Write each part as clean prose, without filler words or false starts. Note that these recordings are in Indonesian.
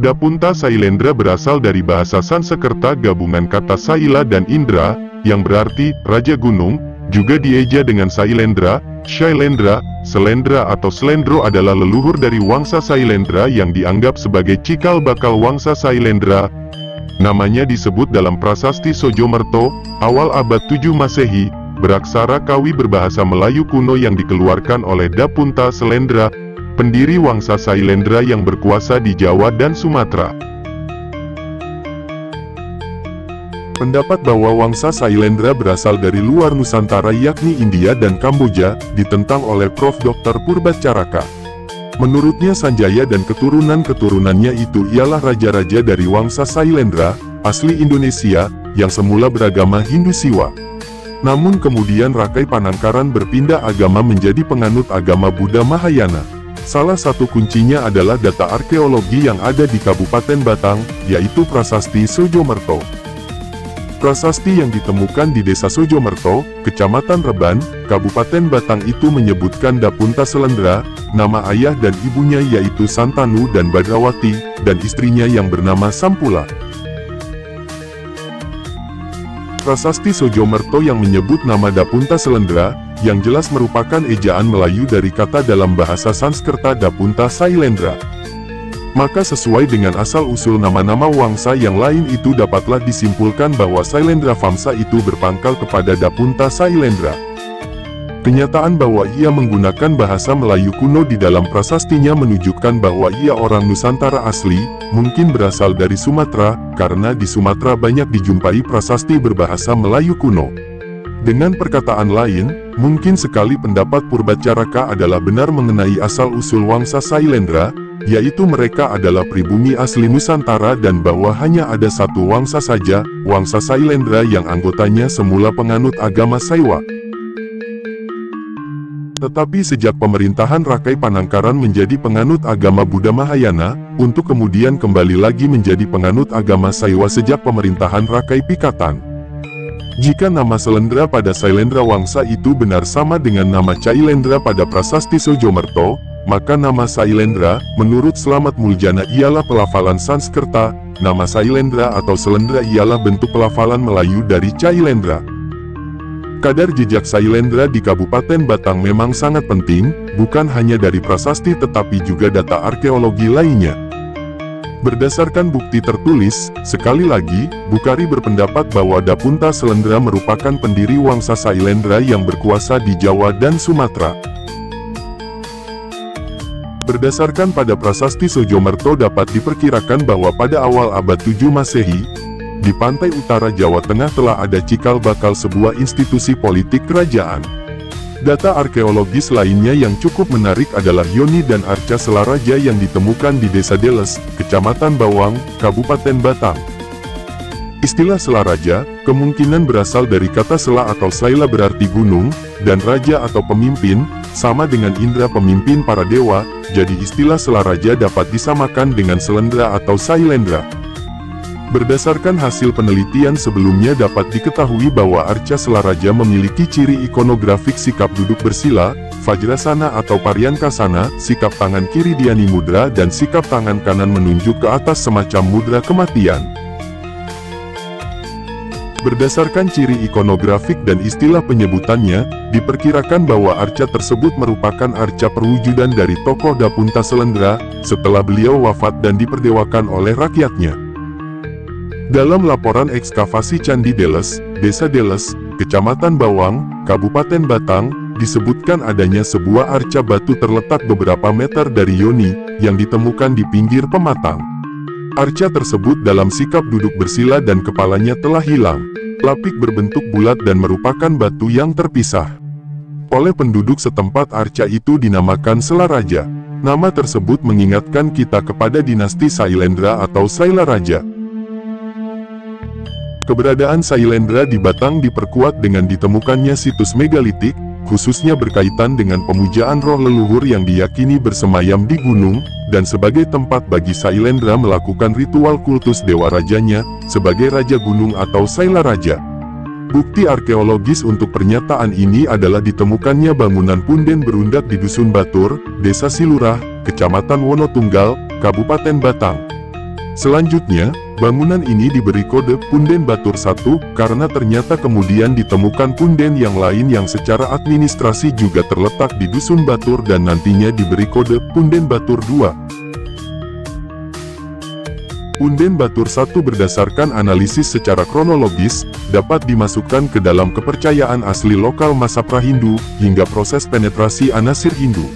Dapunta Sailendra berasal dari bahasa Sanskerta gabungan kata Saila dan Indra, yang berarti Raja Gunung, juga dieja dengan Sailendra, Shailendra, Selendra atau Slendro adalah leluhur dari Wangsa Sailendra yang dianggap sebagai cikal bakal Wangsa Sailendra. Namanya disebut dalam prasasti Sojomerto, awal abad 7 Masehi, beraksara Kawi berbahasa Melayu kuno yang dikeluarkan oleh Dapunta Selendra, pendiri Wangsa Sailendra yang berkuasa di Jawa dan Sumatera. Pendapat bahwa Wangsa Sailendra berasal dari luar Nusantara yakni India dan Kamboja, ditentang oleh Prof. Dr. Purbacaraka. Menurutnya Sanjaya dan keturunan-keturunannya itu ialah raja-raja dari Wangsa Sailendra, asli Indonesia, yang semula beragama Hindu Siwa. Namun kemudian Rakai Panangkaran berpindah agama menjadi penganut agama Buddha Mahayana. Salah satu kuncinya adalah data arkeologi yang ada di Kabupaten Batang, yaitu Prasasti Sojomerto. Prasasti yang ditemukan di Desa Sojomerto, Kecamatan Reban, Kabupaten Batang itu menyebutkan Dapunta Selendra, nama ayah dan ibunya yaitu Santanu dan Badrawati, dan istrinya yang bernama Sampula. Prasasti Sojomerto yang menyebut nama Dapunta Selendra, yang jelas merupakan ejaan Melayu dari kata dalam bahasa Sanskerta Dapunta Sailendra. Maka sesuai dengan asal-usul nama-nama wangsa yang lain itu dapatlah disimpulkan bahwa Sailendra Vamsa itu berpangkal kepada Dapunta Sailendra. Kenyataan bahwa ia menggunakan bahasa Melayu kuno di dalam prasastinya menunjukkan bahwa ia orang Nusantara asli, mungkin berasal dari Sumatera, karena di Sumatera banyak dijumpai prasasti berbahasa Melayu kuno. Dengan perkataan lain, mungkin sekali pendapat Purbacaraka adalah benar mengenai asal-usul Wangsa Sailendra, yaitu mereka adalah pribumi asli Nusantara dan bahwa hanya ada satu wangsa saja, Wangsa Sailendra yang anggotanya semula penganut agama Saiwa. Tetapi sejak pemerintahan Rakai Panangkaran menjadi penganut agama Buddha Mahayana, untuk kemudian kembali lagi menjadi penganut agama Saiwa sejak pemerintahan Rakai Pikatan. Jika nama Selendra pada Sailendra Wangsa itu benar sama dengan nama Cailendra pada Prasasti Sojomerto, maka nama Sailendra, menurut Slamet Muljana ialah pelafalan Sanskerta, nama Sailendra atau Selendra ialah bentuk pelafalan Melayu dari Cailendra. Kadar jejak Sailendra di Kabupaten Batang memang sangat penting, bukan hanya dari prasasti tetapi juga data arkeologi lainnya. Berdasarkan bukti tertulis, sekali lagi, Bukhari berpendapat bahwa Dapunta Selendra merupakan pendiri Wangsa Sailendra yang berkuasa di Jawa dan Sumatera. Berdasarkan pada prasasti Sojomerto dapat diperkirakan bahwa pada awal abad 7 Masehi, di pantai utara Jawa Tengah telah ada cikal bakal sebuah institusi politik kerajaan. Data arkeologis lainnya yang cukup menarik adalah Yoni dan Arca Selaraja yang ditemukan di Desa Deles, Kecamatan Bawang, Kabupaten Batang. Istilah Selaraja, kemungkinan berasal dari kata Sela atau Saila berarti gunung, dan Raja atau pemimpin, sama dengan Indra pemimpin para dewa, jadi istilah Selaraja dapat disamakan dengan Selendra atau Sailendra. Berdasarkan hasil penelitian sebelumnya dapat diketahui bahwa Arca Selaraja memiliki ciri ikonografik sikap duduk bersila, Vajrasana atau Paryankasana, sikap tangan kiri Dhyani Mudra dan sikap tangan kanan menunjuk ke atas semacam mudra kematian. Berdasarkan ciri ikonografik dan istilah penyebutannya, diperkirakan bahwa arca tersebut merupakan arca perwujudan dari tokoh Dapunta Selendra, setelah beliau wafat dan diperdewakan oleh rakyatnya. Dalam laporan ekskavasi Candi Deles, Desa Deles, Kecamatan Bawang, Kabupaten Batang, disebutkan adanya sebuah arca batu terletak beberapa meter dari Yoni, yang ditemukan di pinggir pematang. Arca tersebut dalam sikap duduk bersila dan kepalanya telah hilang. Lapik berbentuk bulat dan merupakan batu yang terpisah. Oleh penduduk setempat arca itu dinamakan Selaraja. Nama tersebut mengingatkan kita kepada dinasti Sailendra atau Sailaraja. Keberadaan Sailendra di Batang diperkuat dengan ditemukannya situs megalitik, khususnya berkaitan dengan pemujaan roh leluhur yang diyakini bersemayam di gunung, dan sebagai tempat bagi Sailendra melakukan ritual kultus dewa rajanya, sebagai Raja Gunung atau Sailaraja. Bukti arkeologis untuk pernyataan ini adalah ditemukannya bangunan punden berundak di Dusun Batur, Desa Silurah, Kecamatan Wonotunggal, Kabupaten Batang. Selanjutnya, bangunan ini diberi kode Punden Batur 1 karena ternyata kemudian ditemukan punden yang lain yang secara administrasi juga terletak di Dusun Batur dan nantinya diberi kode Punden Batur 2. Punden Batur 1 berdasarkan analisis secara kronologis, dapat dimasukkan ke dalam kepercayaan asli lokal masa Prahindu, hingga proses penetrasi Anasir Hindu.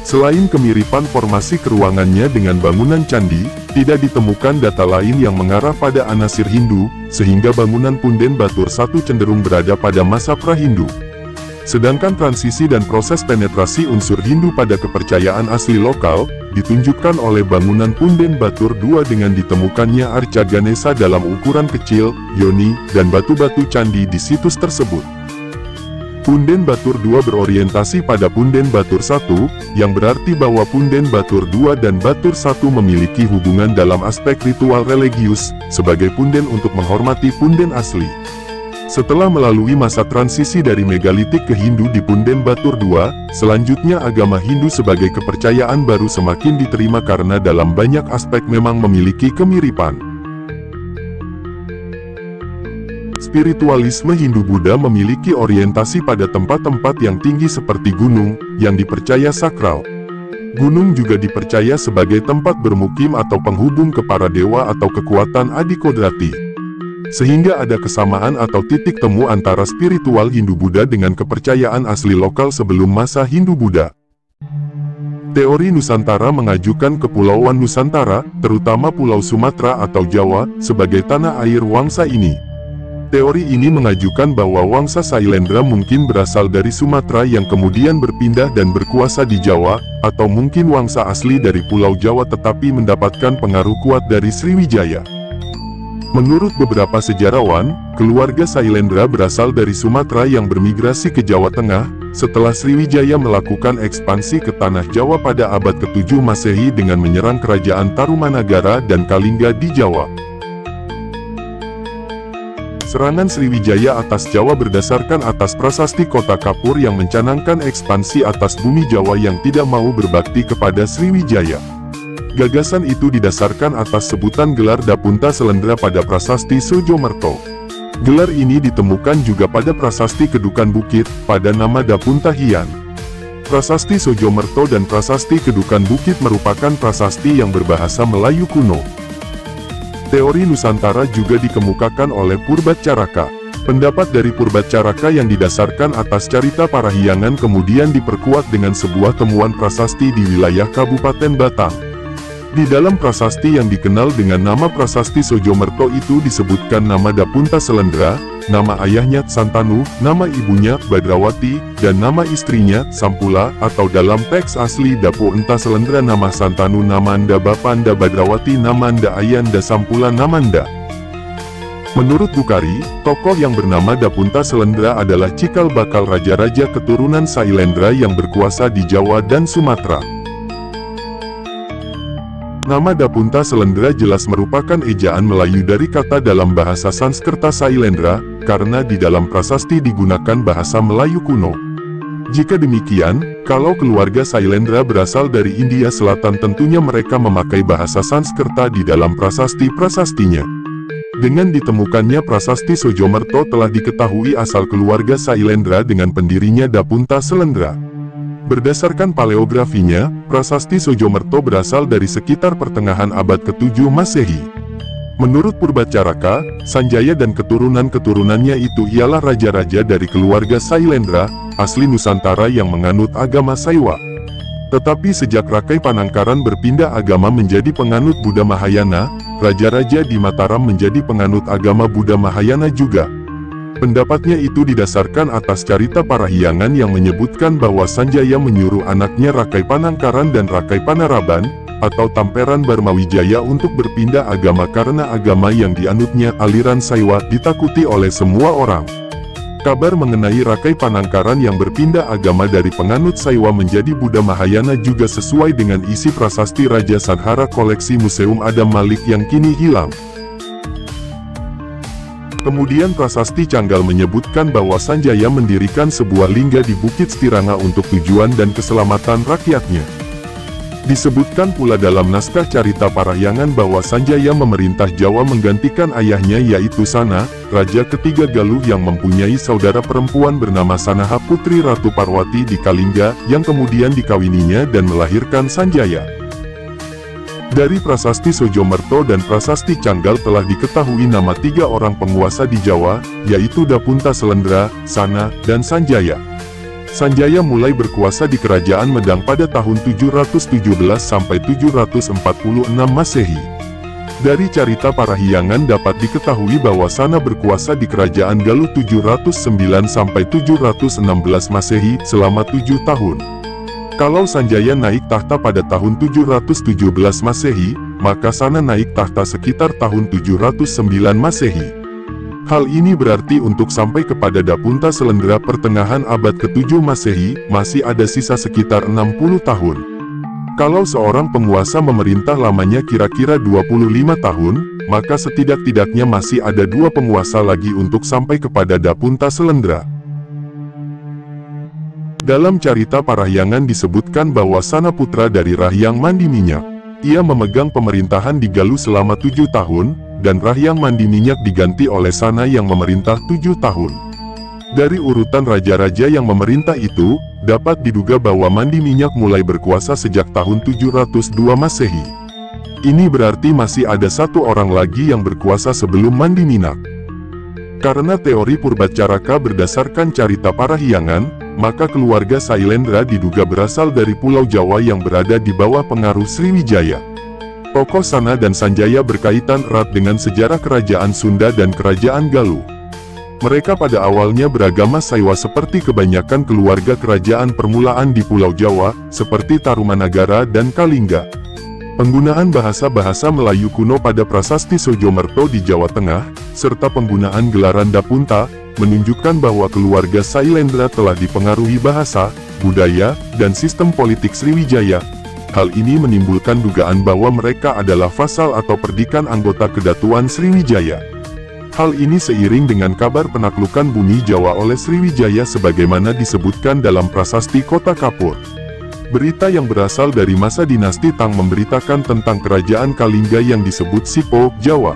Selain kemiripan formasi keruangannya dengan bangunan candi, tidak ditemukan data lain yang mengarah pada Anasir Hindu, sehingga bangunan Punden Batur 1 cenderung berada pada masa Prahindu. Sedangkan transisi dan proses penetrasi unsur Hindu pada kepercayaan asli lokal, ditunjukkan oleh bangunan Punden Batur 2 dengan ditemukannya arca Ganesha dalam ukuran kecil, yoni, dan batu-batu candi di situs tersebut. Punden Batur 2 berorientasi pada Punden Batur 1, yang berarti bahwa Punden Batur 2 dan Batur 1 memiliki hubungan dalam aspek ritual religius, sebagai punden untuk menghormati punden asli. Setelah melalui masa transisi dari megalitik ke Hindu di Punden Batur 2, selanjutnya agama Hindu sebagai kepercayaan baru semakin diterima karena dalam banyak aspek memang memiliki kemiripan. Spiritualisme Hindu-Buddha memiliki orientasi pada tempat-tempat yang tinggi seperti gunung, yang dipercaya sakral. Gunung juga dipercaya sebagai tempat bermukim atau penghubung ke para dewa atau kekuatan adikodrati. Sehingga ada kesamaan atau titik temu antara spiritual Hindu-Buddha dengan kepercayaan asli lokal sebelum masa Hindu-Buddha. Teori Nusantara mengajukan Kepulauan Nusantara, terutama Pulau Sumatera atau Jawa, sebagai tanah air Wangsa ini. Teori ini mengajukan bahwa Wangsa Sailendra mungkin berasal dari Sumatera yang kemudian berpindah dan berkuasa di Jawa, atau mungkin Wangsa asli dari Pulau Jawa tetapi mendapatkan pengaruh kuat dari Sriwijaya. Menurut beberapa sejarawan, keluarga Sailendra berasal dari Sumatera yang bermigrasi ke Jawa Tengah, setelah Sriwijaya melakukan ekspansi ke tanah Jawa pada abad ke-7 Masehi dengan menyerang kerajaan Tarumanagara dan Kalingga di Jawa. Serangan Sriwijaya atas Jawa berdasarkan atas prasasti Kota Kapur yang mencanangkan ekspansi atas bumi Jawa yang tidak mau berbakti kepada Sriwijaya. Gagasan itu didasarkan atas sebutan gelar Dapunta Selendra pada prasasti Sojomerto. Gelar ini ditemukan juga pada prasasti Kedukan Bukit, pada nama Dapunta Hian. Prasasti Sojomerto dan prasasti Kedukan Bukit merupakan prasasti yang berbahasa Melayu kuno. Teori Nusantara juga dikemukakan oleh Purbacaraka. Pendapat dari Purbacaraka yang didasarkan atas carita Parahyangan kemudian diperkuat dengan sebuah temuan prasasti di wilayah Kabupaten Batang. Di dalam prasasti yang dikenal dengan nama Prasasti Sojomerto itu disebutkan nama Dapunta Selendra, nama ayahnya Santanu, nama ibunya Badrawati, dan nama istrinya Sampula, atau dalam teks asli Dapo Enta Selendra nama Santanu Namanda Bapanda Badrawati Namanda Ayanda Sampula Namanda. Menurut Bukhari, tokoh yang bernama Dapunta Selendra adalah cikal bakal raja-raja keturunan Sailendra yang berkuasa di Jawa dan Sumatera. Nama Dapunta Selendra jelas merupakan ejaan Melayu dari kata dalam bahasa Sanskerta Sailendra, karena di dalam prasasti digunakan bahasa Melayu kuno. Jika demikian, kalau keluarga Sailendra berasal dari India Selatan tentunya mereka memakai bahasa Sanskerta di dalam prasasti-prasastinya. Dengan ditemukannya prasasti Sojomerto telah diketahui asal keluarga Sailendra dengan pendirinya Dapunta Selendra. Berdasarkan paleografinya, prasasti Sojomerto berasal dari sekitar pertengahan abad ke-7 Masehi. Menurut Purbacaraka, Sanjaya dan keturunan-keturunannya itu ialah raja-raja dari keluarga Sailendra, asli Nusantara yang menganut agama Saiwa. Tetapi sejak Rakai Panangkaran berpindah agama menjadi penganut Buddha Mahayana, raja-raja di Mataram menjadi penganut agama Buddha Mahayana juga. Pendapatnya itu didasarkan atas carita Parahyangan yang menyebutkan bahwa Sanjaya menyuruh anaknya Rakai Panangkaran dan Rakai Panaraban, atau Tamperan Barmawijaya untuk berpindah agama karena agama yang dianutnya aliran Saiwa ditakuti oleh semua orang. Kabar mengenai Rakai Panangkaran yang berpindah agama dari penganut Saiwa menjadi Buddha Mahayana juga sesuai dengan isi prasasti Raja Sanhara koleksi Museum Adam Malik yang kini hilang. Kemudian prasasti Canggal menyebutkan bahwa Sanjaya mendirikan sebuah lingga di Bukit Stiranga untuk tujuan dan keselamatan rakyatnya. Disebutkan pula dalam naskah Carita Parahyangan bahwa Sanjaya memerintah Jawa menggantikan ayahnya yaitu Sana, raja ketiga Galuh yang mempunyai saudara perempuan bernama Sanaha putri Ratu Parwati di Kalingga yang kemudian dikawininya dan melahirkan Sanjaya. Dari Prasasti Sojomerto dan Prasasti Canggal telah diketahui nama 3 orang penguasa di Jawa, yaitu Dapunta Selendra, Sana, dan Sanjaya. Sanjaya mulai berkuasa di Kerajaan Medang pada tahun 717 sampai 746 Masehi. Dari Carita Parahyangan dapat diketahui bahwa Sana berkuasa di Kerajaan Galuh 709 sampai 716 Masehi selama 7 tahun. Kalau Sanjaya naik tahta pada tahun 717 Masehi, maka Sana naik tahta sekitar tahun 709 Masehi. Hal ini berarti untuk sampai kepada Dapunta Selendra pertengahan abad ke-7 Masehi, masih ada sisa sekitar 60 tahun. Kalau seorang penguasa memerintah lamanya kira-kira 25 tahun, maka setidak-tidaknya masih ada 2 penguasa lagi untuk sampai kepada Dapunta Selendra. Dalam Carita Parahyangan disebutkan bahwa Sana putra dari Rahyang Mandi Minyak. Ia memegang pemerintahan di Galuh selama 7 tahun, dan Rahyang Mandi Minyak diganti oleh Sana yang memerintah 7 tahun. Dari urutan raja-raja yang memerintah itu, dapat diduga bahwa Mandi Minyak mulai berkuasa sejak tahun 702 Masehi. Ini berarti masih ada 1 orang lagi yang berkuasa sebelum Mandi Minyak. Karena teori Purbacaraka berdasarkan Carita Parahyangan, maka keluarga Sailendra diduga berasal dari Pulau Jawa yang berada di bawah pengaruh Sriwijaya. Tokoh Sana dan Sanjaya berkaitan erat dengan sejarah Kerajaan Sunda dan Kerajaan Galuh. Mereka pada awalnya beragama Saiwa seperti kebanyakan keluarga kerajaan permulaan di Pulau Jawa, seperti Tarumanagara dan Kalingga. Penggunaan bahasa-bahasa Melayu kuno pada Prasasti Sojomerto di Jawa Tengah, serta penggunaan gelaran Dapunta, menunjukkan bahwa keluarga Sailendra telah dipengaruhi bahasa, budaya, dan sistem politik Sriwijaya. Hal ini menimbulkan dugaan bahwa mereka adalah vasal atau perdikan anggota Kedatuan Sriwijaya. Hal ini seiring dengan kabar penaklukan bumi Jawa oleh Sriwijaya sebagaimana disebutkan dalam Prasasti Kota Kapur. Berita yang berasal dari masa dinasti Tang memberitakan tentang kerajaan Kalingga yang disebut Sipo, Jawa.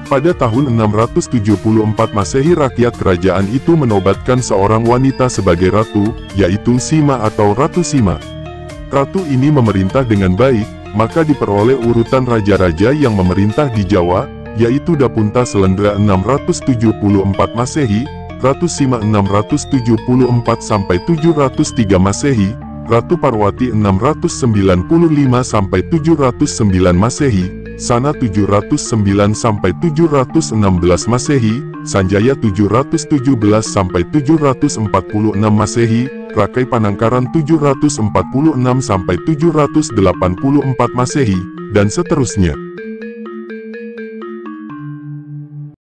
Pada tahun 674 Masehi rakyat kerajaan itu menobatkan seorang wanita sebagai ratu, yaitu Sima atau Ratu Sima. Ratu ini memerintah dengan baik, maka diperoleh urutan raja-raja yang memerintah di Jawa, yaitu Dapunta Selendra 674 Masehi, Ratu Sima 674 sampai 703 Masehi, Ratu Parwati 695 sampai 709 Masehi, Sana 709 sampai 716 Masehi, Sanjaya 717 sampai 746 Masehi, Rakai Panangkaran 746 sampai 784 Masehi, dan seterusnya.